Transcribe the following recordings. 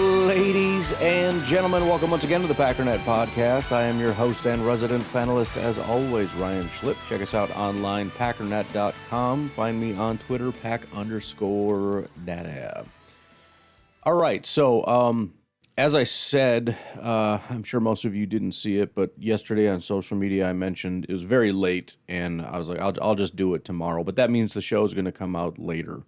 Ladies and gentlemen, welcome once again to the Packernet Podcast. I am your host and resident panelist, as always, Ryan Schlip. Check us out online, packernet.com. Find me on Twitter, pack_data. All right, so as I said, I'm sure most of you didn't see it, but yesterday on social media I mentioned it was very late, and I was like, I'll just do it tomorrow. But that means the show is going to come out later.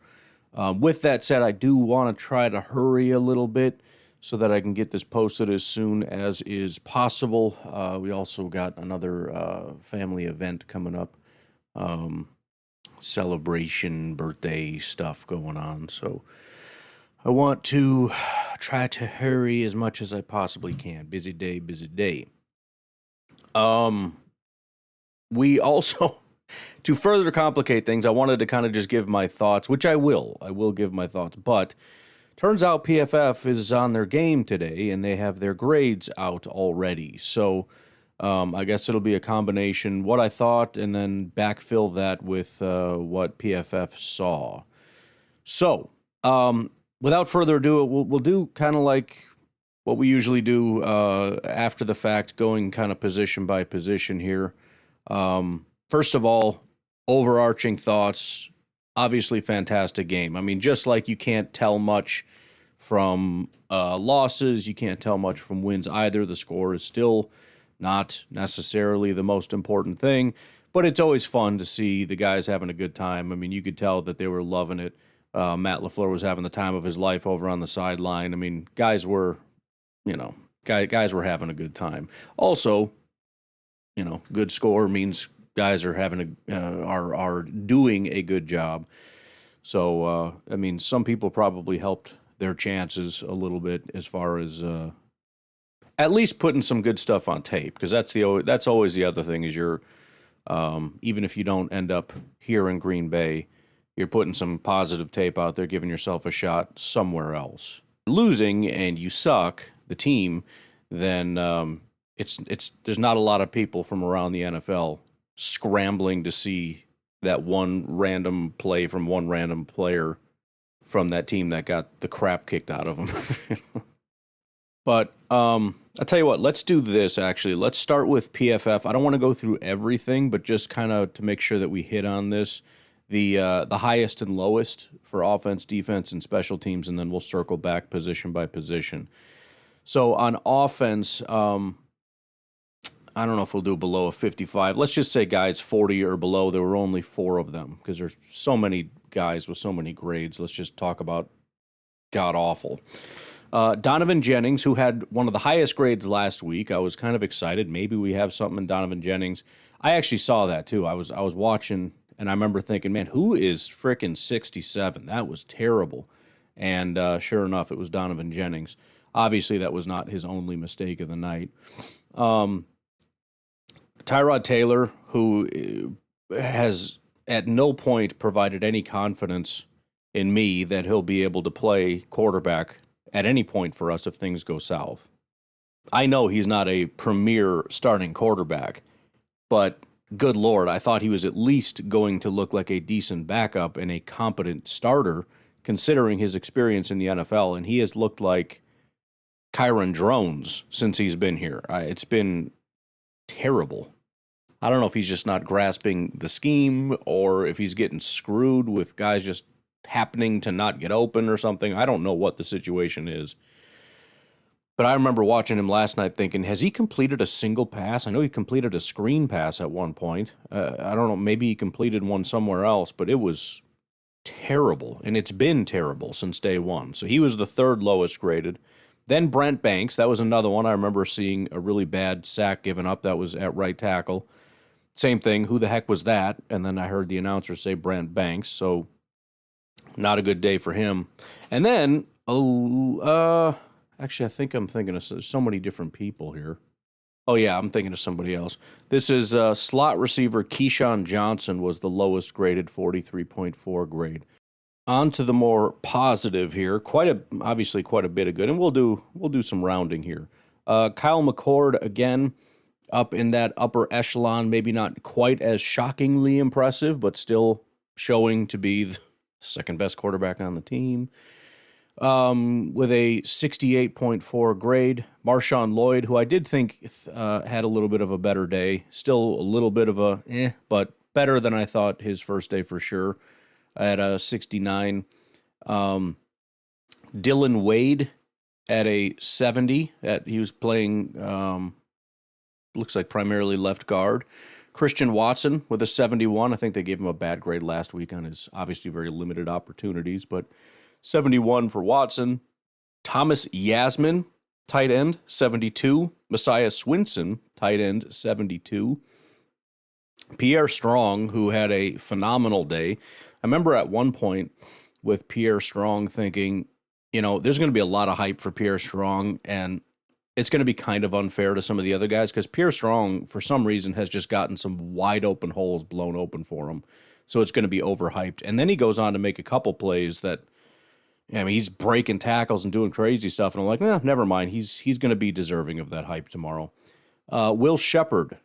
With that said, I do want to try to hurry a little bit so that I can get this posted as soon as is possible. We also got another family event coming up, celebration, birthday stuff going on. So I want to try to hurry as much as I possibly can. Busy day, busy day. We also... To further complicate things, I wanted to kind of just give my thoughts, which I will. I will give my thoughts. But turns out PFF is on their game today, and they have their grades out already. So I guess it'll be a combination, what I thought, and then backfill that with what PFF saw. So without further ado, we'll do kind of like what we usually do after the fact, going kind of position by position here. First of all, overarching thoughts, obviously fantastic game. I mean, just like you can't tell much from losses, you can't tell much from wins either. The score is still not necessarily the most important thing, but it's always fun to see the guys having a good time. I mean, you could tell that they were loving it. Matt LaFleur was having the time of his life over on the sideline. I mean, guys were having a good time. Also, good score means guys are having are doing a good job. So I mean, some people probably helped their chances a little bit as far as at least putting some good stuff on tape, because that's always the other thing is you're even if you don't end up here in Green Bay, you're putting some positive tape out there, giving yourself a shot somewhere else. Losing and you suck, the team, then there's not a lot of people from around the NFL scrambling to see that one random play from one random player from that team that got the crap kicked out of them. But I'll tell you what, let's do this actually. Let's start with PFF. I don't want to go through everything, but just kind of to make sure that we hit on this, the highest and lowest for offense, defense, and special teams, and then we'll circle back position by position. So on offense, I don't know if we'll do below a 55. Let's just say guys 40 or below. There were only 4 of them because there's so many guys with so many grades. Let's just talk about god-awful. Donovan Jennings, who had one of the highest grades last week. I was kind of excited. Maybe we have something in Donovan Jennings. I actually saw that, too. I was watching, and I remember thinking, man, who is frickin' 67? That was terrible. And sure enough, it was Donovan Jennings. Obviously, that was not his only mistake of the night. Tyrod Taylor, who has at no point provided any confidence in me that he'll be able to play quarterback at any point for us if things go south. I know he's not a premier starting quarterback, but good Lord, I thought he was at least going to look like a decent backup and a competent starter, considering his experience in the NFL, and he has looked like Kyron Drones since he's been here. It's been terrible. I don't know if he's just not grasping the scheme or if he's getting screwed with guys just happening to not get open or something. I don't know what the situation is. But I remember watching him last night thinking, has he completed a single pass? I know he completed a screen pass at one point. I don't know, maybe he completed one somewhere else, but it was terrible. And it's been terrible since day one. So he was the 3rd lowest graded. Then Brent Banks, that was another one. I remember seeing a really bad sack given up. That was at right tackle. Same thing, who the heck was that? And then I heard the announcer say Brent Banks, so not a good day for him. And then, actually, I think I'm thinking of so many different people here. Oh, yeah, I'm thinking of somebody else. This is slot receiver Keyshawn Johnson was the lowest graded, 43.4 grade. On to the more positive here. Obviously quite a bit of good, and we'll do some rounding here. Kyle McCord, again, up in that upper echelon, maybe not quite as shockingly impressive, but still showing to be the second best quarterback on the team. with a 68.4 grade. Marshawn Lloyd, who I did think had a little bit of a better day. Still a little bit of a but better than I thought his first day for sure, at a 69. Dylan Wade at a 70. He was playing, looks like primarily left guard. Christian Watson with a 71. I think they gave him a bad grade last week on his obviously very limited opportunities, but 71 for Watson. Thomas Yasmin, tight end, 72. Messiah Swinson, tight end, 72. Pierre Strong, who had a phenomenal day. I remember at one point with Pierre Strong thinking, there's going to be a lot of hype for Pierre Strong, and it's going to be kind of unfair to some of the other guys because Pierre Strong, for some reason, has just gotten some wide open holes blown open for him. So it's going to be overhyped. And then he goes on to make a couple plays that, he's breaking tackles and doing crazy stuff. And I'm like, never mind. He's going to be deserving of that hype tomorrow. Will Shepard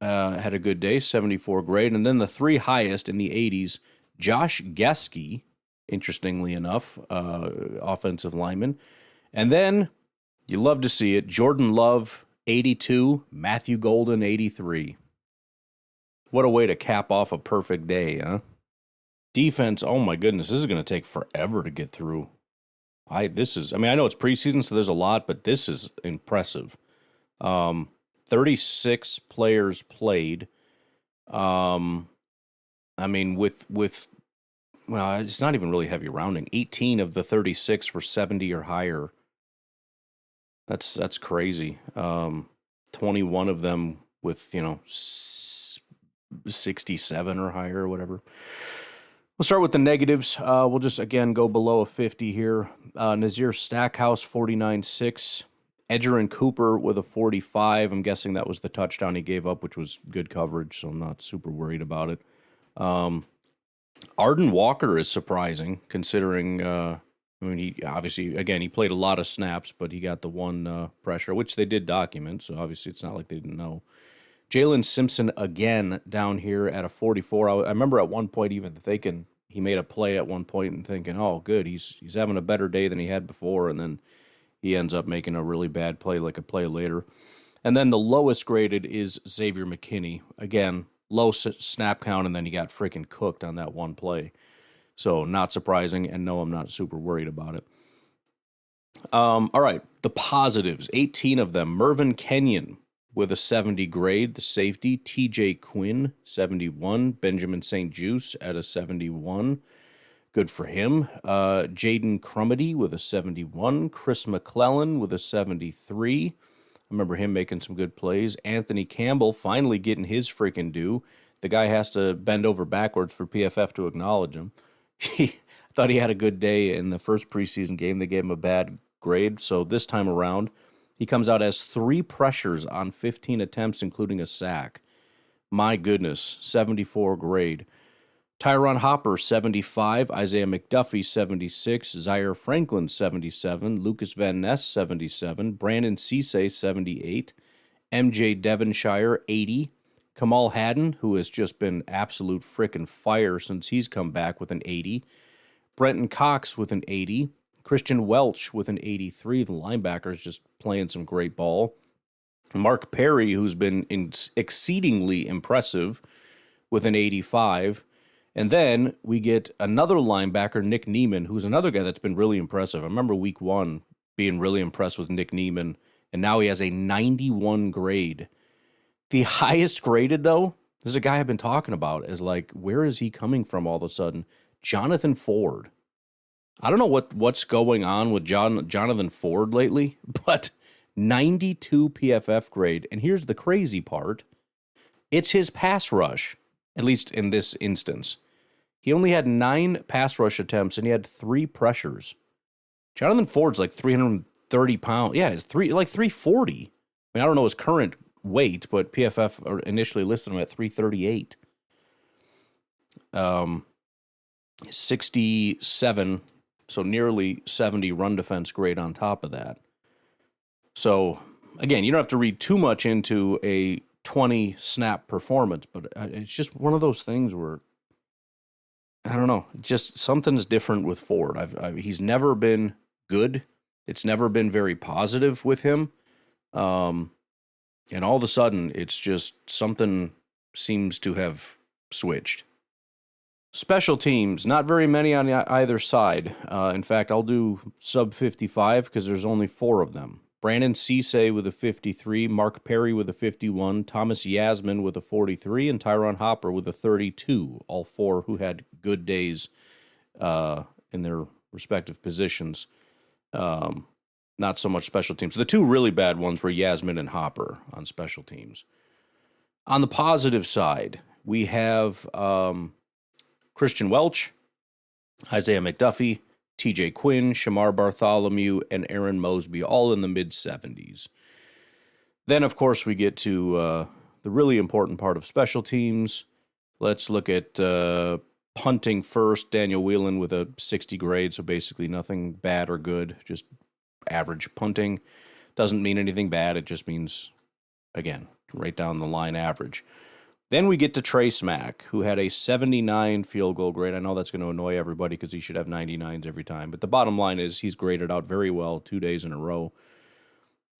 had a good day, 74 grade. And then the three highest in the 80s, Josh Geske, interestingly enough, offensive lineman. And then, you love to see it, Jordan Love, 82, Matthew Golden, 83. What a way to cap off a perfect day, huh? Defense, oh my goodness, this is going to take forever to get through. I know it's preseason, so there's a lot, but this is impressive. 36 players played. Well, it's not even really heavy rounding. 18 of the 36 were 70 or higher. That's crazy. 21 of them with, 67 or higher or whatever. We'll start with the negatives. We'll just, again, go below a 50 here. Nazir Stackhouse, 49.6. Edgerrin Cooper with a 45. I'm guessing that was the touchdown he gave up, which was good coverage, so I'm not super worried about it. Arden Walker is surprising, considering, he obviously, again, he played a lot of snaps, but he got the one pressure, which they did document, so obviously it's not like they didn't know. Jalen Simpson again down here at a 44. I remember at one point even thinking he made a play at one point and thinking, oh, good, he's having a better day than he had before, and then he ends up making a really bad play like a play later. And then the lowest graded is Xavier McKinney. Again, low snap count, and then he got freaking cooked on that one play. So not surprising, and no, I'm not super worried about it. All right, the positives, 18 of them. Mervyn Kenyon with a 70 grade, the safety. TJ Quinn, 71. Benjamin St. Juste at a 71. Good for him. Jaden Crumedy with a 71. Chris McClellan with a 73. I remember him making some good plays. Anthony Campbell finally getting his freaking due. The guy has to bend over backwards for PFF to acknowledge him. I thought he had a good day in the first preseason game. They gave him a bad grade. So this time around, he comes out as 3 pressures on 15 attempts, including a sack. My goodness, 74 grade. Tyron Hopper, 75. Isaiah McDuffie, 76. Zaire Franklin, 77. Lucas Van Ness, 77. Brandon Cisse, 78. MJ Devonshire, 80. Kamal Haddon, who has just been absolute frickin' fire since he's come back, with an 80. Brenton Cox with an 80. Christian Welch with an 83. The linebacker is just playing some great ball. Mark Perry, who's been exceedingly impressive, with an 85. And then we get another linebacker, Nick Neiman, who's another guy that's been really impressive. I remember week 1 being really impressed with Nick Neiman, and now he has a 91 grade. The highest graded, though, this is a guy I've been talking about, is like, where is he coming from all of a sudden? Jonathan Ford. I don't know what's going on with Jonathan Ford lately, but 92 PFF grade. And here's the crazy part. It's his pass rush, at least in this instance. He only had 9 pass rush attempts, and he had 3 pressures. Jonathan Ford's like 330 pounds. Yeah, it's 340. I don't know his current weight, but PFF initially listed him at 338. 67, so nearly 70 run defense grade on top of that. So, again, you don't have to read too much into a 20 snap performance, but it's just one of those things where, I don't know, just something's different with Ford. He's never been good. It's never been very positive with him. And all of a sudden, it's just something seems to have switched. Special teams, not very many on either side. In fact, I'll do sub 55 because there's only 4 of them. Brandon Cisse with a 53, Mark Perry with a 51, Thomas Yasmin with a 43, and Tyron Hopper with a 32. All 4 who had good days in their respective positions. Not so much special teams. The 2 really bad ones were Yasmin and Hopper on special teams. On the positive side, we have Christian Welch, Isaiah McDuffie, TJ Quinn, Shamar Bartholomew, and Aaron Mosby, all in the mid-70s. Then, of course, we get to the really important part of special teams. Let's look at punting first. Daniel Whelan with a 60 grade, so basically nothing bad or good, just average punting. Doesn't mean anything bad. It just means, again, right down the line average. Then we get to Trace Mack, who had a 79 field goal grade. I know that's going to annoy everybody because he should have 99s every time. But the bottom line is he's graded out very well 2 days in a row.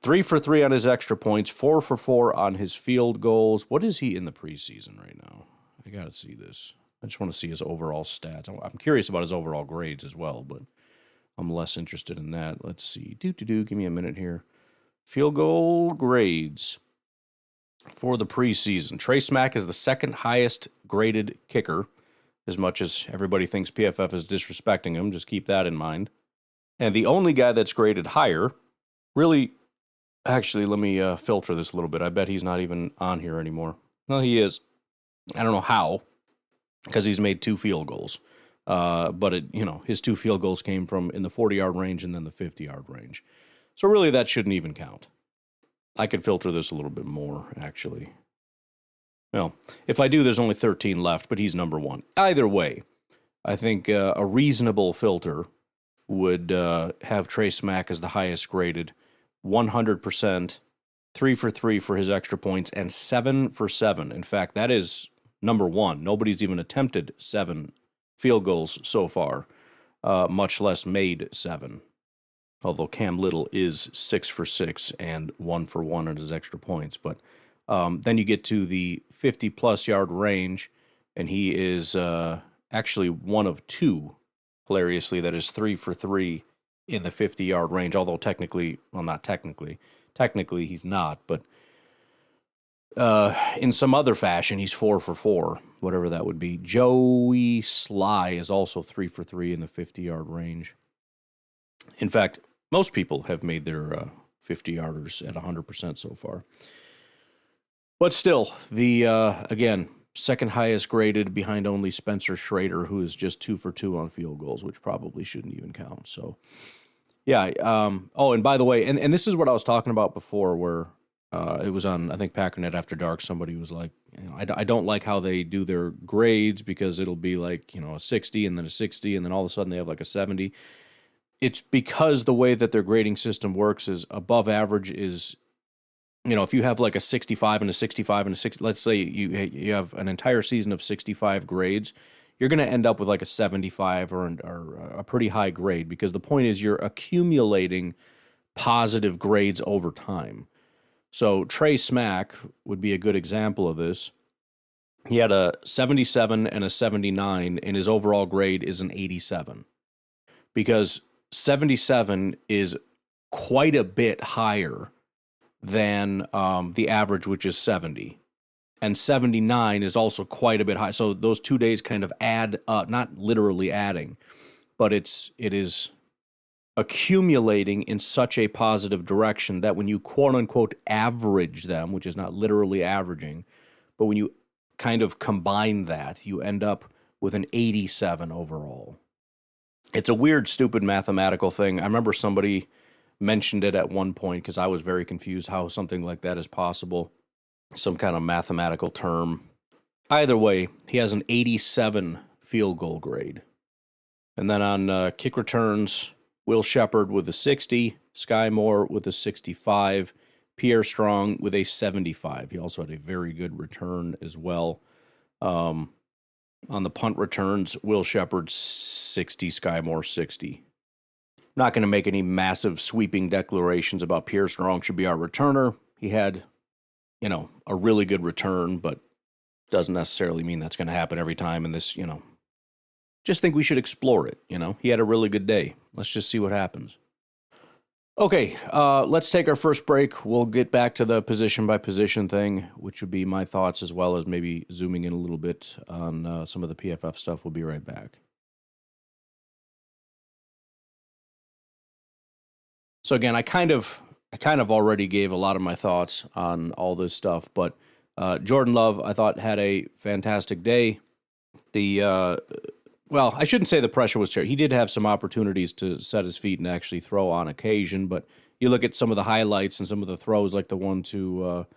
3 for 3 on his extra points, 4 for 4 on his field goals. What is he in the preseason right now? I got to see this. I just want to see his overall stats. I'm curious about his overall grades as well, but I'm less interested in that. Let's see. Give me a minute here. Field goal grades for the preseason. Trace Mack is the second highest graded kicker, as much as everybody thinks PFF is disrespecting him. Just keep that in mind. And the only guy that's graded higher, really, actually, let me filter this a little bit. I bet he's not even on here anymore. No, he is. I don't know how, because he's made 2 field goals. But his 2 field goals came from in the 40-yard range and then the 50-yard range. So really, that shouldn't even count. I could filter this a little bit more, actually. Well, if I do, there's only 13 left, but he's number 1. Either way, I think a reasonable filter would have Trace Mack as the highest graded, 100%, 3 for 3 for his extra points, and 7 for 7. In fact, that is number 1. Nobody's even attempted 7 field goals so far, much less made 7. Although Cam Little is 6 for 6 and 1 for 1 on his extra points. But then you get to the 50-plus yard range, and he is actually one of 2, hilariously, that is 3 for 3 in the 50-yard range. Although technically he's not. But in some other fashion, he's 4 for 4, whatever that would be. Joey Sly is also 3 for 3 in the 50-yard range. In fact, most people have made their 50-yarders at 100% so far. But still, the, again, second highest graded behind only Spencer Schrader, who is just 2 for 2 on field goals, which probably shouldn't even count. So, yeah. And by the way, and this is what I was talking about before, where it was on, I think, Packernet After Dark. Somebody was like, I don't like how they do their grades because it'll be like, a 60 and then a 60, and then all of a sudden they have like a 70. It's because the way that their grading system works is above average is, if you have like a 65 and a 65 and a 60, let's say you have an entire season of 65 grades, you're going to end up with like a 75 or a pretty high grade, because the point is you're accumulating positive grades over time. So Trace Mack would be a good example of this. He had a 77 and a 79, and his overall grade is an 87. Because 77 is quite a bit higher than the average, which is 70. And 79 is also quite a bit high. So those 2 days kind of add up, not literally adding, but it is accumulating in such a positive direction that when you quote-unquote average them, which is not literally averaging, but when you kind of combine that, you end up with an 87 overall. It's a weird, stupid mathematical thing. I remember somebody mentioned it at one point because I was very confused how something like that is possible. Some kind of mathematical term. Either way, he has an 87 field goal grade. And then on kick returns, Will Shepard with a 60, Sky Moore with a 65, Pierre Strong with a 75. He also had a very good return as well. On the punt returns, Will Shepard 60, Sky Moore 60. Not going to make any massive sweeping declarations about Pierre Strong should be our returner. He had, a really good return, but doesn't necessarily mean that's going to happen every time. And this, just think we should explore it. He had a really good day. Let's just see what happens. Okay, let's take our first break. We'll get back to the position by position thing, which would be my thoughts as well as maybe zooming in a little bit on some of the PFF stuff. We'll be right back. So again, I kind of already gave a lot of my thoughts on all this stuff, but Jordan Love, I thought, had a fantastic day. Well, I shouldn't say the pressure was terrible. He did have some opportunities to set his feet and actually throw on occasion, but you look at some of the highlights and some of the throws, like the one to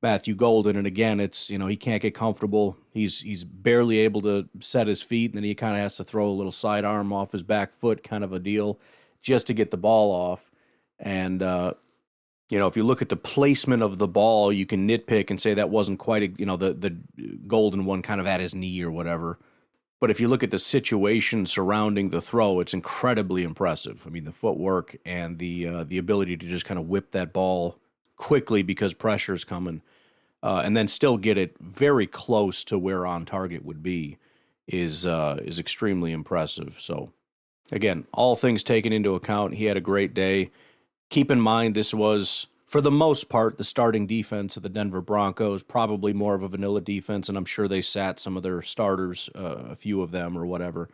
Matthew Golden, and again, it's, he can't get comfortable. He's barely able to set his feet, and then he kind of has to throw a little sidearm off his back foot kind of a deal just to get the ball off. And, if you look at the placement of the ball, you can nitpick and say that wasn't quite, the Golden one kind of at his knee or whatever. But if you look at the situation surrounding the throw, it's incredibly impressive. I mean, the footwork and the ability to just kind of whip that ball quickly because pressure's coming, and then still get it very close to where on target would be is extremely impressive. So, again, all things taken into account, he had a great day. Keep in mind, this was, for the most part, the starting defense of the Denver Broncos, probably more of a vanilla defense, and I'm sure they sat some of their starters, a few of them or whatever,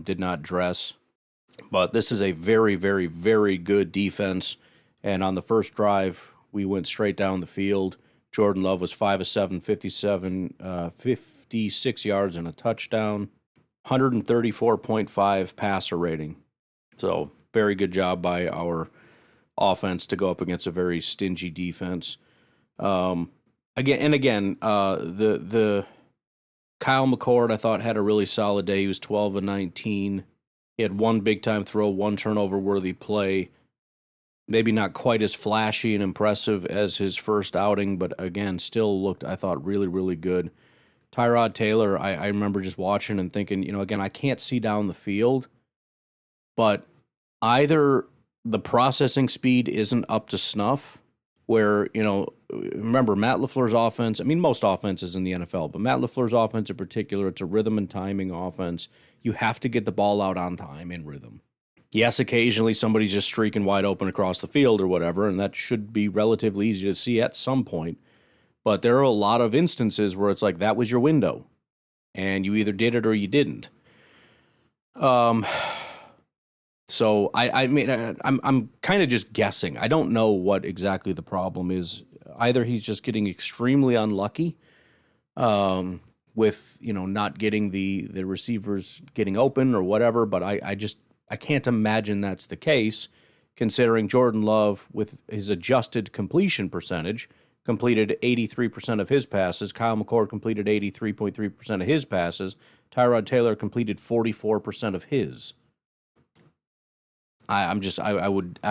did not dress. But this is a very, very, very good defense, and on the first drive, we went straight down the field. Jordan Love was 5 of 7, 56 yards and a touchdown, 134.5 passer rating. So, very good job by our offense to go up against a very stingy defense. The Kyle McCord, I thought, had a really solid day. He was 12 of 19. He had one big-time throw, one turnover-worthy play. Maybe not quite as flashy and impressive as his first outing, but again, still looked, I thought, really, really good. Tyrod Taylor, I remember just watching and thinking, again, I can't see down the field, but either the processing speed isn't up to snuff, where, remember, Matt LaFleur's offense, I mean, most offenses in the NFL, but Matt LaFleur's offense in particular, it's a rhythm and timing offense. You have to get the ball out on time in rhythm. Yes, occasionally somebody's just streaking wide open across the field or whatever, and that should be relatively easy to see at some point. But there are a lot of instances where it's like, that was your window, and you either did it or you didn't. So I'm kind of just guessing. I don't know what exactly the problem is. Either he's just getting extremely unlucky with not getting the receivers getting open or whatever, but I can't imagine that's the case, considering Jordan Love, with his adjusted completion percentage, completed 83% of his passes. Kyle McCord completed 83.3% of his passes. Tyrod Taylor completed 44% of his. I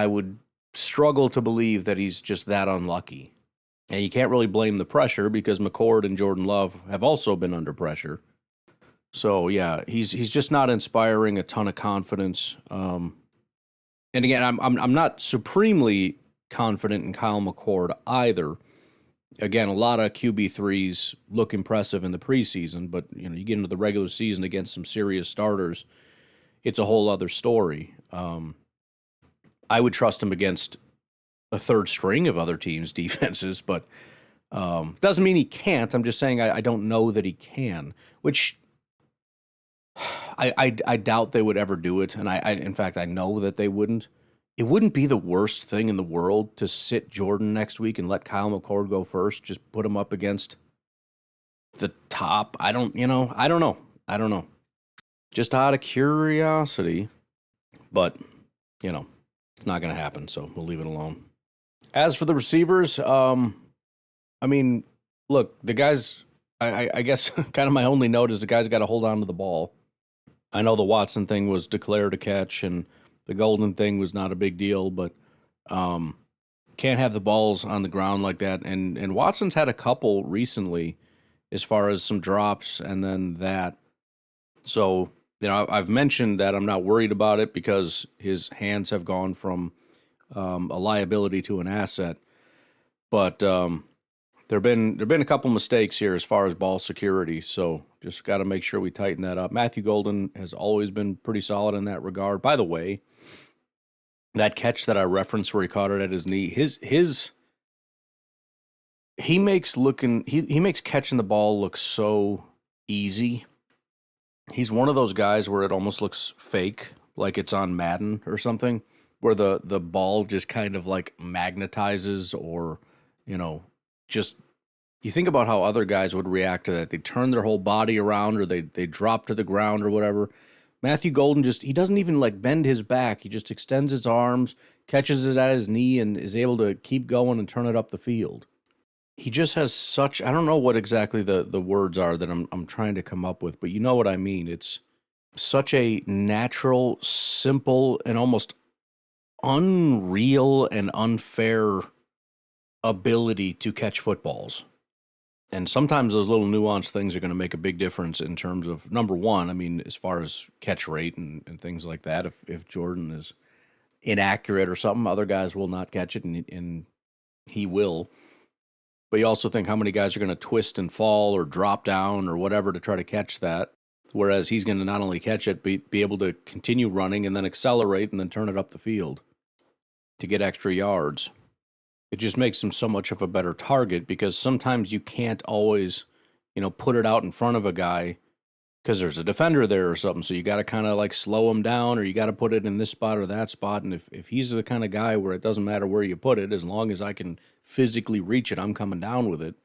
would struggle to believe that he's just that unlucky. And you can't really blame the pressure because McCord and Jordan Love have also been under pressure. So yeah, he's just not inspiring a ton of confidence. And again, I'm not supremely confident in Kyle McCord either. Again, a lot of QB3s look impressive in the preseason, but you get into the regular season against some serious starters, it's a whole other story. I would trust him against a third string of other teams' defenses, but doesn't mean he can't. I'm just saying I don't know that he can, which I doubt they would ever do it, and in fact, I know that they wouldn't. It wouldn't be the worst thing in the world to sit Jordan next week and let Kyle McCord go first. Just put him up against the top. I don't know. Just out of curiosity, but it's not going to happen, so we'll leave it alone. As for the receivers, look, the guys, I guess kind of my only note is the guys got to hold on to the ball. I know the Watson thing was declared a catch, and the Golden thing was not a big deal, but can't have the balls on the ground like that. And Watson's had a couple recently as far as some drops and then that. So I've mentioned that I'm not worried about it because his hands have gone from a liability to an asset. But there've been a couple mistakes here as far as ball security, so just got to make sure we tighten that up. Matthew Golden has always been pretty solid in that regard. By the way, that catch that I referenced where he caught it at his knee, he makes catching the ball look so easy. He's one of those guys where it almost looks fake, like it's on Madden or something, where the ball just kind of like magnetizes or, just you think about how other guys would react to that. They turn their whole body around or they drop to the ground or whatever. Matthew Golden he doesn't even like bend his back. He just extends his arms, catches it at his knee, and is able to keep going and turn it up the field. He just has such, I don't know what exactly the words are that I'm trying to come up with, but you know what I mean. It's such a natural, simple, and almost unreal and unfair ability to catch footballs. And sometimes those little nuanced things are going to make a big difference in terms of, number one, I mean, as far as catch rate and things like that. If Jordan is inaccurate or something, other guys will not catch it, and he will. But you also think how many guys are going to twist and fall or drop down or whatever to try to catch that, whereas he's going to not only catch it, be able to continue running and then accelerate and then turn it up the field to get extra yards. It just makes him so much of a better target because sometimes you can't always, put it out in front of a guy because there's a defender there or something. So you got to kind of like slow him down, or you got to put it in this spot or that spot. And if he's the kind of guy where it doesn't matter where you put it, as long as I can physically reach it, I'm coming down with it.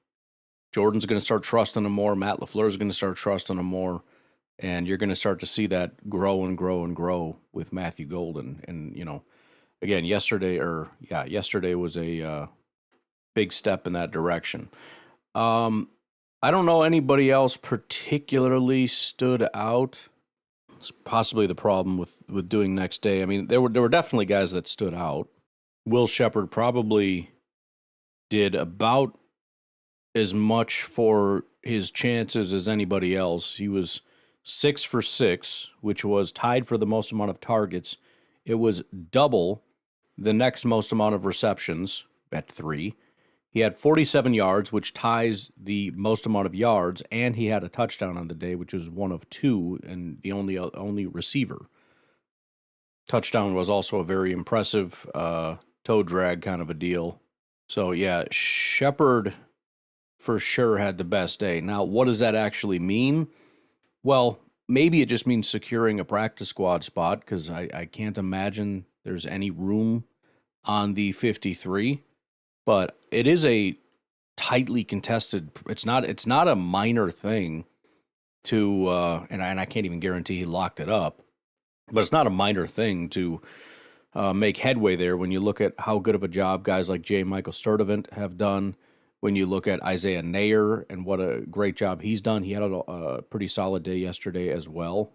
Jordan's going to start trusting him more. Matt LaFleur's going to start trusting him more. And you're going to start to see that grow and grow and grow with Matthew Golden. And, again, yesterday was a big step in that direction. I don't know anybody else particularly stood out. It's possibly the problem with doing next day. I mean, there were definitely guys that stood out. Will Shepherd probably did about as much for his chances as anybody else. He was 6 for 6, which was tied for the most amount of targets. It was double the next most amount of receptions at 3. He had 47 yards, which ties the most amount of yards, and he had a touchdown on the day, which was one of 2 and the only receiver. Touchdown was also a very impressive toe drag kind of a deal. So, yeah, Shepherd for sure had the best day. Now, what does that actually mean? Well, maybe it just means securing a practice squad spot because I can't imagine there's any room on the 53. But it is a tightly contested. It's not a minor thing to, and I can't even guarantee he locked it up. But it's not a minor thing to make headway there when you look at how good of a job guys like J. Michael Sturdivant have done. When you look at Isaiah Nayer and what a great job he's done, he had a pretty solid day yesterday as well.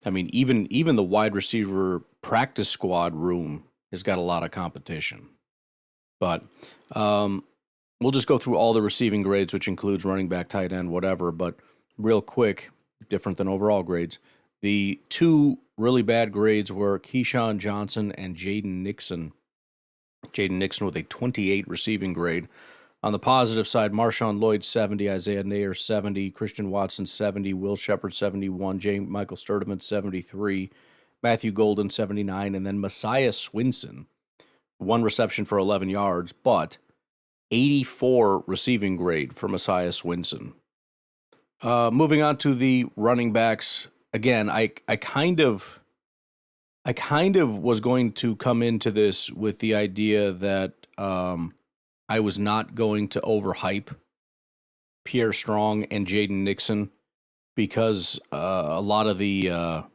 I mean, even the wide receiver practice squad room has got a lot of competition. But we'll just go through all the receiving grades, which includes running back, tight end, whatever. But real quick, different than overall grades. The 2 really bad grades were Keyshawn Johnson and Jaden Nixon. Jaden Nixon with a 28 receiving grade. On the positive side, Marshawn Lloyd 70, Isaiah Nayer 70, Christian Watson 70, Will Shepherd 71, J. Michael Sturdivant 73, Matthew Golden 79, and then Messiah Swinson. 1 reception for 11 yards, but 84 receiving grade for Messiah Swinson. Moving on to the running backs. Again, I kind of was going to come into this with the idea that I was not going to overhype Pierre Strong and Jaden Nixon because a lot of the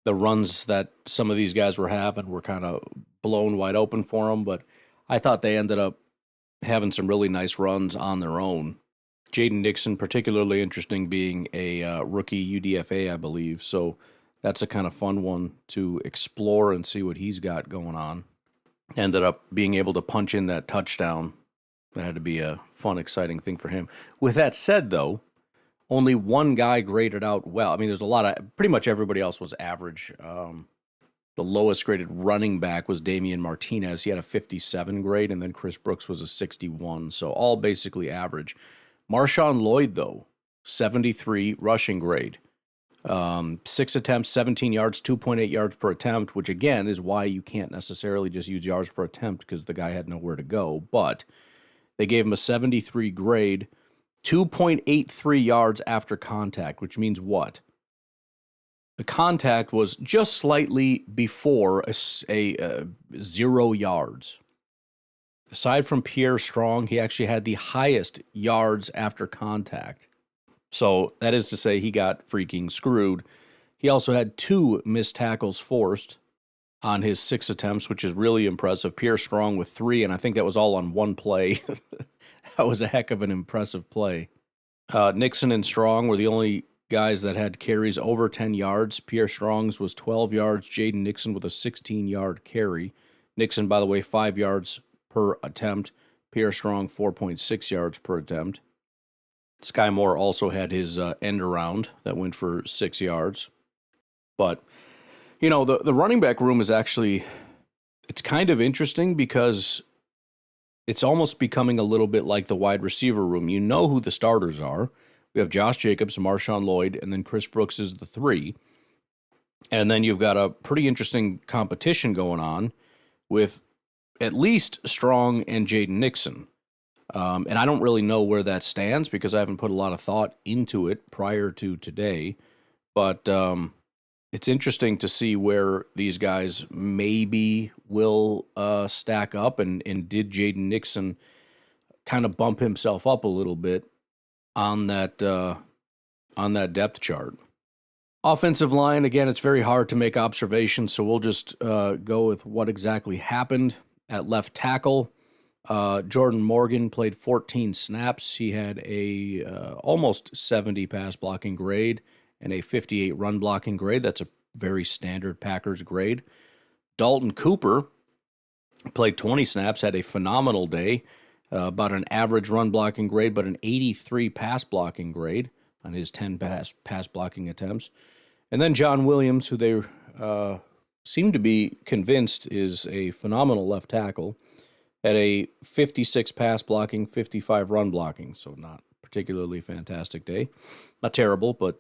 runs that some of these guys were having were kind of blown wide open for them, but I thought they ended up having some really nice runs on their own. Jaden Nixon, particularly interesting, being a rookie UDFA, I believe, so that's a kind of fun one to explore and see what he's got going on. Ended up being able to punch in that touchdown. That had to be a fun, exciting thing for him. With that said, though, Only one guy graded out well. I mean, there's a lot of, pretty much everybody else was average. The lowest graded running back was Damian Martinez. He had a 57 grade, and then Chris Brooks was a 61. So all basically average. Marshawn Lloyd, though, 73 rushing grade. 6 attempts, 17 yards, 2.8 yards per attempt, which again is why you can't necessarily just use yards per attempt because the guy had nowhere to go. But they gave him a 73 grade, 2.83 yards after contact, which means what? The contact was just slightly before a 0 yards. Aside from Pierre Strong, he actually had the highest yards after contact. So that is to say he got freaking screwed. He also had 2 missed tackles forced on his 6 attempts, which is really impressive. Pierre Strong with 3, and I think that was all on one play. That was a heck of an impressive play. Nixon and Strong were the only guys that had carries over 10 yards. Pierre Strong's was 12 yards. Jaden Nixon with a 16-yard carry. Nixon, by the way, 5 yards per attempt. Pierre Strong, 4.6 yards per attempt. Sky Moore also had his end around that went for 6 yards. But, the running back room is actually, it's kind of interesting because it's almost becoming a little bit like the wide receiver room. You know who the starters are. We have Josh Jacobs, Marshawn Lloyd, and then Chris Brooks is the 3. And then you've got a pretty interesting competition going on with at least Strong and Jaden Nixon. And I don't really know where that stands because I haven't put a lot of thought into it prior to today. But it's interesting to see where these guys maybe will stack up. And did Jaden Nixon kind of bump himself up a little bit on that depth chart? Offensive line, again, it's very hard to make observations, so we'll just go with what exactly happened at left tackle. Jordan Morgan played 14 snaps. He had a almost 70 pass blocking grade and a 58 run blocking grade. That's a very standard Packers grade. Dalton Cooper played 20 snaps, had a phenomenal day, about an average run blocking grade, but an 83 pass blocking grade on his 10 pass blocking attempts. And then John Williams, who they seem to be convinced is a phenomenal left tackle, had a 56 pass blocking, 55 run blocking, so not particularly fantastic day. Not terrible, but,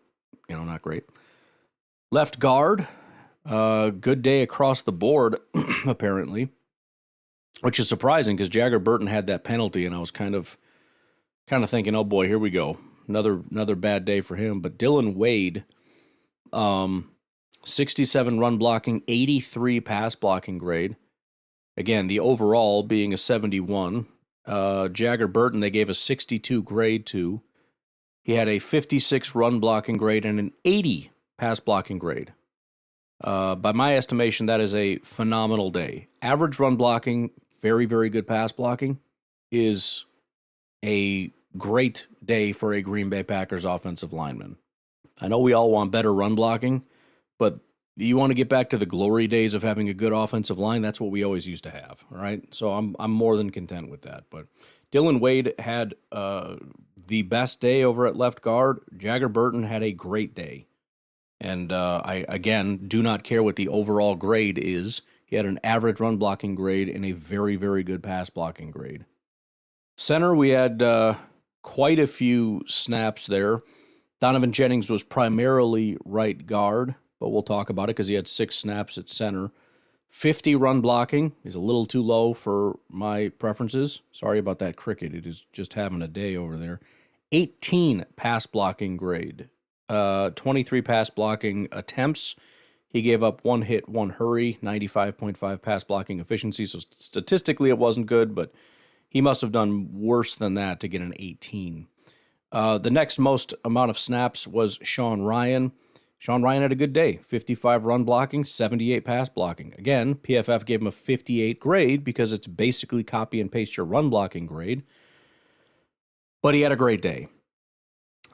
not great. Left guard, good day across the board, apparently, which is surprising because Jagger Burton had that penalty, and I was kind of thinking, oh boy, here we go. Another bad day for him. But Dylan Wade, 67 run blocking, 83 pass blocking grade. Again, the overall being a 71. Jagger Burton, they gave a 62 grade to. He had a 56 run blocking grade and an 80 pass blocking grade. By my estimation, that is a phenomenal day. Average run blocking, very, very good pass blocking, is a great day for a Green Bay Packers offensive lineman. I know we all want better run blocking, but you want to get back to the glory days of having a good offensive line. That's what we always used to have, all right? So I'm more than content with that. But Dylan Wade had the best day over at left guard. Jagger Burton had a great day. And I, again, do not care what the overall grade is. He had an average run blocking grade and a very, very good pass blocking grade. Center, we had quite a few snaps there. Donovan Jennings was primarily right guard, but we'll talk about it because he had 6 snaps at center. 50 run blocking is a little too low for my preferences. Sorry about that cricket. It is just having a day over there. 18 pass blocking grade. 23 pass blocking attempts. He gave up 1 hit, 1 hurry, 95.5 pass blocking efficiency. So statistically it wasn't good, but he must have done worse than that to get an 18. The next most amount of snaps was Sean Ryan. Sean Ryan had a good day. 55 run blocking, 78 pass blocking. Again, PFF gave him a 58 grade because it's basically copy and paste your run blocking grade. But he had a great day.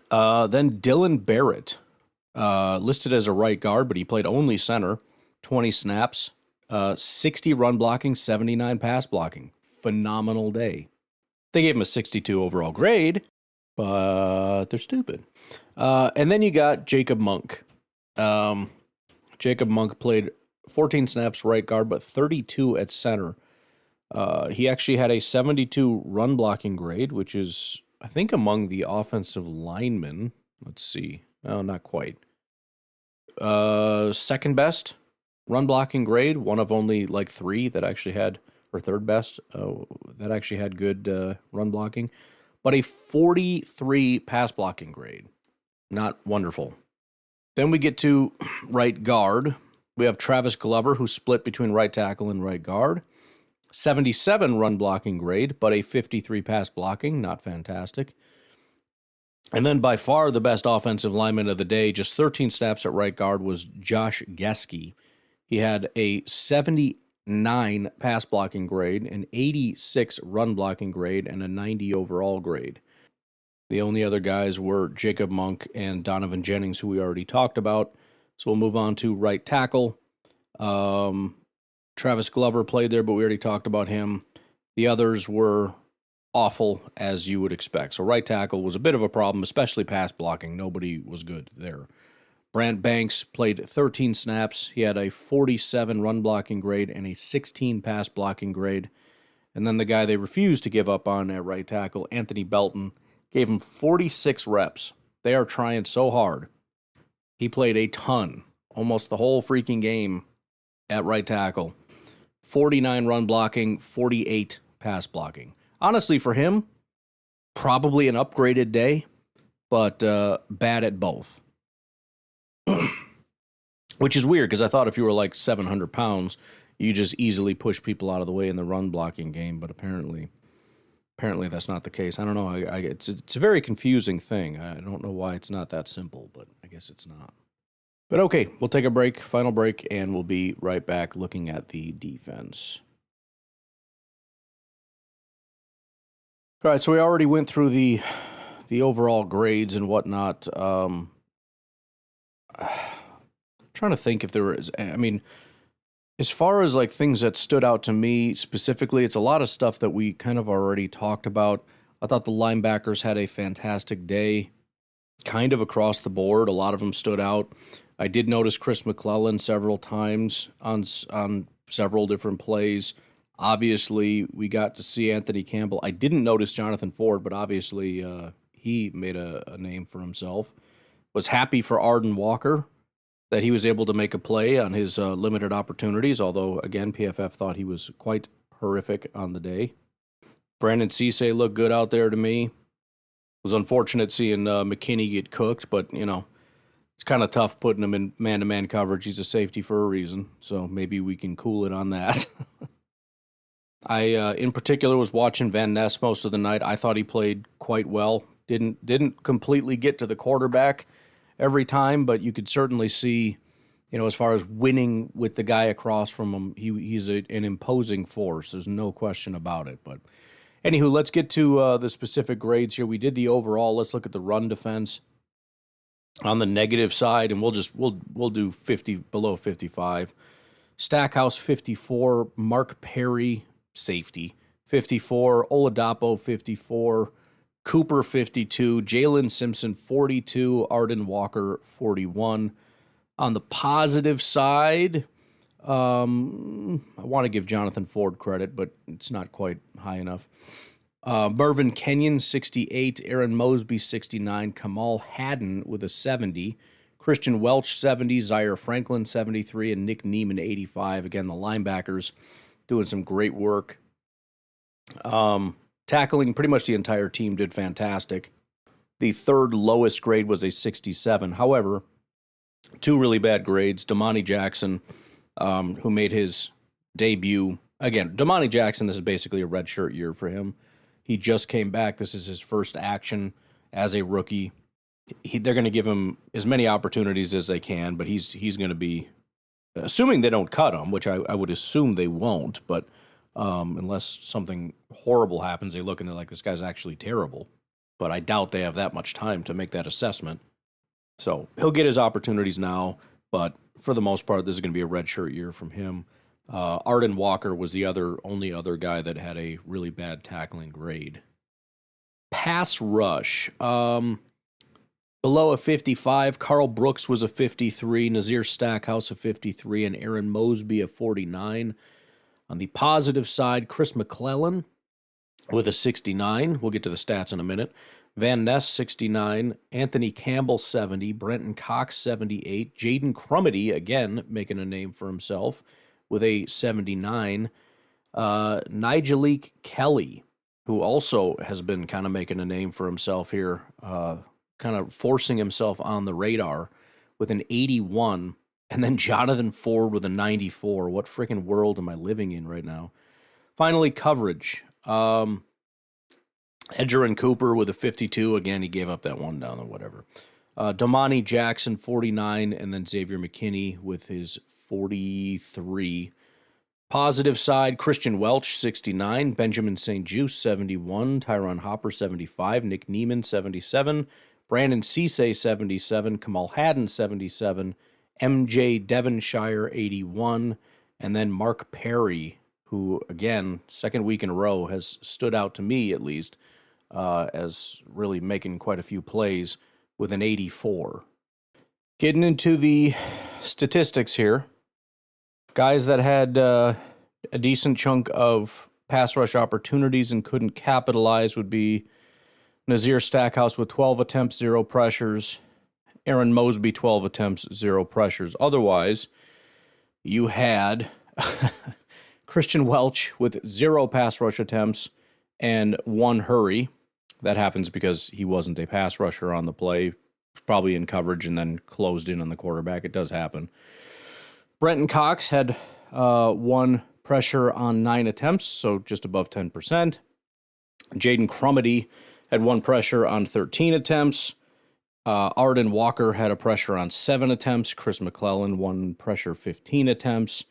Then Dylan Barrett, listed as a right guard, but he played only center. 20 snaps, 60 run blocking, 79 pass blocking. Phenomenal day. They gave him a 62 overall grade, but they're stupid. And then you got Jacob Monk. Jacob Monk played 14 snaps right guard, but 32 at center. He actually had a 72 run blocking grade, which is, I think, among the offensive linemen. Let's see. Oh, not quite. Second best run blocking grade, one of only like three that actually had, or third best, that actually had good run blocking. But a 43 pass blocking grade. Not wonderful. Then we get to right guard. We have Travis Glover, who split between right tackle and right guard. 77 run blocking grade, but a 53 pass blocking. Not fantastic. And then by far the best offensive lineman of the day, just 13 snaps at right guard, was Josh Gesky. He had a 79 pass blocking grade, an 86 run blocking grade, and a 90 overall grade. The only other guys were Jacob Monk and Donovan Jennings, who we already talked about. So we'll move on to right tackle. Travis Glover played there, but we already talked about him. The others were awful, as you would expect. So right tackle was a bit of a problem, especially pass blocking. Nobody was good there. Brant Banks played 13 snaps. He had a 47 run blocking grade and a 16 pass blocking grade. And then the guy they refused to give up on at right tackle, Anthony Belton, gave him 46 reps. They are trying so hard. He played a ton, almost the whole freaking game at right tackle. 49 run blocking, 48 pass blocking. Honestly, for him, probably an upgraded day, but bad at both. Which is weird, because I thought if you were like 700 pounds, you just easily push people out of the way in the run blocking game, but apparently that's not the case. I don't know. It's a very confusing thing. I don't know why it's not that simple, but I guess it's not. But okay, we'll take a break, final break, and we'll be right back looking at the defense. All right, so we already went through the overall grades and whatnot. Trying to think if there was, I mean, as far as like things that stood out to me specifically, it's a lot of stuff that we kind of already talked about. I thought the linebackers had a fantastic day, kind of across the board. A lot of them stood out. I did notice Chris McClellan several times on several different plays. Obviously, we got to see Anthony Campbell. I didn't notice Jonathan Ford, but obviously he made a name for himself. Was happy for Arden Walker that he was able to make a play on his limited opportunities, although, again, PFF thought he was quite horrific on the day. Brandon Cisse looked good out there to me. It was unfortunate seeing McKinney get cooked, but, you know, it's kind of tough putting him in man-to-man coverage. He's a safety for a reason, so maybe we can cool it on that. I, in particular, was watching Van Ness most of the night. I thought he played quite well. Didn't completely get to the quarterback every time, but you could certainly see, you know, as far as winning with the guy across from him, he's an imposing force. There's no question about it. But anywho, let's get to the specific grades here. We did the overall. Let's look at the run defense on the negative side, and we'll do 50 below 55. Stackhouse 54, Mark Perry safety 54, Oladapo 54, Cooper 52, Jalen Simpson 42, Arden Walker 41. On the positive side, I want to give Jonathan Ford credit, but it's not quite high enough. Mervyn Kenyon 68, Aaron Mosby 69, Kamal Haddon with a 70, Christian Welch 70, Zaire Franklin 73, and Nick Neiman 85. Again, the linebackers doing some great work. Tackling, pretty much the entire team did fantastic. The third lowest grade was a 67. However, two really bad grades. Damani Jackson, who made his debut. Again, Damani Jackson, this is basically a redshirt year for him. He just came back. This is his first action as a rookie. They're going to give him as many opportunities as they can, but he's going to be, assuming they don't cut him, which I would assume they won't, but unless something horrible happens, they look and they're like, this guy's actually terrible. But I doubt they have that much time to make that assessment. So he'll get his opportunities now, but for the most part, this is going to be a redshirt year from him. Arden Walker was the only other guy that had a really bad tackling grade. pass rush. Below a 55, Carl Brooks was a 53, Nazir Stackhouse a 53, and Aaron Mosby a 49. On the positive side, Chris McClellan with a 69. We'll get to the stats in a minute. Van Ness, 69. Anthony Campbell, 70. Brenton Cox, 78. Jaden Crumity, again, making a name for himself, with a 79. Nigelique Kelly, who also has been kind of making a name for himself here, kind of forcing himself on the radar, with an 81. And then Jonathan Ford with a 94. What freaking world am I living in right now? Finally, coverage. Edgerrin Cooper with a 52. Again, he gave up that one down or whatever. Damani Jackson, 49, and then Xavier McKinney with his 43. Positive side, Christian Welch, 69. Benjamin St. Juste, 71. Tyron Hopper, 75. Nick Neiman, 77. Brandon Cisse, 77. Kamal Haddon, 77. MJ Devonshire, 81. And then Mark Perry, who, again, second week in a row has stood out to me, at least, as really making quite a few plays with an 84. Getting into the statistics here, guys that had a decent chunk of pass rush opportunities and couldn't capitalize would be Nazir Stackhouse with 12 attempts, 0 pressures. Aaron Mosby, 12 attempts, 0 pressures. Otherwise, you had Christian Welch with 0 pass rush attempts and 1 hurry. That happens because he wasn't a pass rusher on the play, probably in coverage and then closed in on the quarterback. It does happen. Brenton Cox had 1 pressure on 9 attempts, so just above 10%. Jaden Crumity had 1 pressure on 13 attempts. Arden Walker had a pressure on 7 attempts. Chris McClellan, 1 pressure, 15 attempts.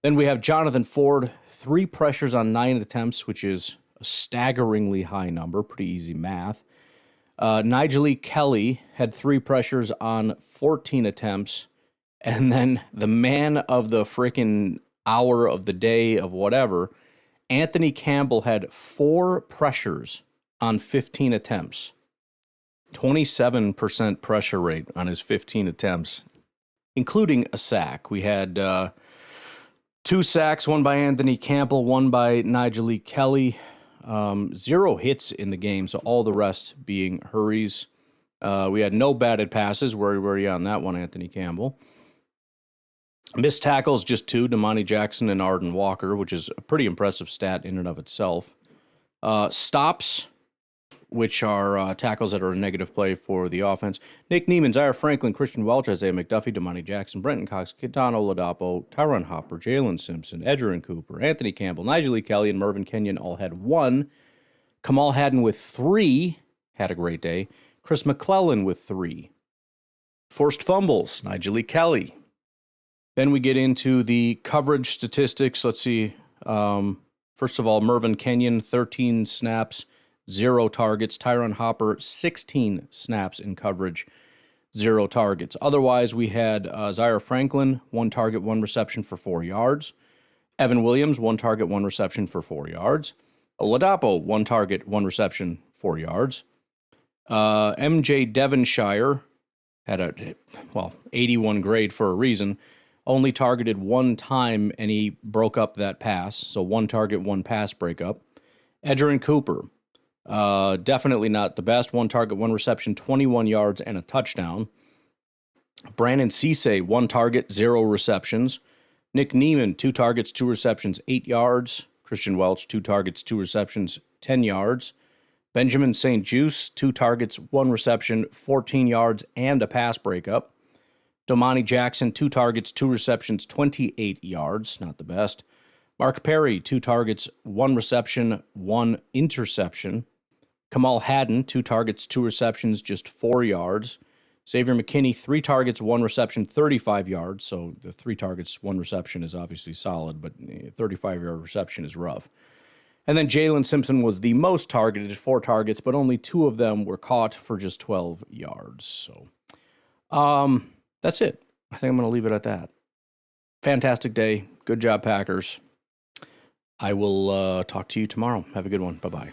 Then we have Jonathan Ford, 3 pressures on 9 attempts, which is a staggeringly high number, pretty easy math. Nigelique Kelly had 3 pressures on 14 attempts. And then the man of the freaking hour of the day of whatever, Anthony Campbell had 4 pressures on 15 attempts. 27% pressure rate on his 15 attempts, including a sack. We had 2 sacks, 1 by Anthony Campbell, 1 by Nigelique Kelly. 0 hits in the game, so all the rest being hurries. We had no batted passes. Where were you on that one, Anthony Campbell? Missed tackles, just 2, Damani Jackson and Arden Walker, which is a pretty impressive stat in and of itself. Stops, which are tackles that are a negative play for the offense. Nick Neiman, Zaire Franklin, Christian Welch, Isaiah McDuffie, Damani Jackson, Brenton Cox, Kitano Ladapo, Tyron Hopper, Jalen Simpson, Edgerrin Cooper, Anthony Campbell, Nigelique Kelly, and Mervyn Kenyon all had 1. Kamal Haddon with 3, had a great day. Chris McClellan with 3. Forced fumbles, Nigelique Kelly. Then we get into the coverage statistics. Let's see. First of all, Mervyn Kenyon, 13 snaps, 0 targets. Tyron Hopper, 16 snaps in coverage, 0 targets. Otherwise, we had Zaire Franklin, 1 target, 1 reception for 4 yards. Evan Williams, 1 target, 1 reception for 4 yards. Oladapo, 1 target, 1 reception, 4 yards. MJ Devonshire had a, 81 grade for a reason. Only targeted 1 time, and he broke up that pass. So 1 target, 1 pass breakup. Edgerrin Cooper, definitely not the best. 1 target, 1 reception, 21 yards, and a touchdown. Brandon Cisse, 1 target, 0 receptions. Nick Neiman, 2 targets, 2 receptions, 8 yards. Christian Welch, 2 targets, 2 receptions, 10 yards. Benjamin St. Juste, 2 targets, 1 reception, 14 yards, and a pass breakup. Damani Jackson, 2 targets, 2 receptions, 28 yards. Not the best. Mark Perry, 2 targets, 1 reception, 1 interception. Kamal Haddon, 2 targets, 2 receptions, just 4 yards. Xavier McKinney, 3 targets, 1 reception, 35 yards. So the 3 targets, 1 reception is obviously solid, but 35-yard reception is rough. And then Jalen Simpson was the most targeted, 4 targets, but only 2 of them were caught for just 12 yards. So that's it. I think I'm going to leave it at that. Fantastic day. Good job, Packers. I will talk to you tomorrow. Have a good one. Bye-bye.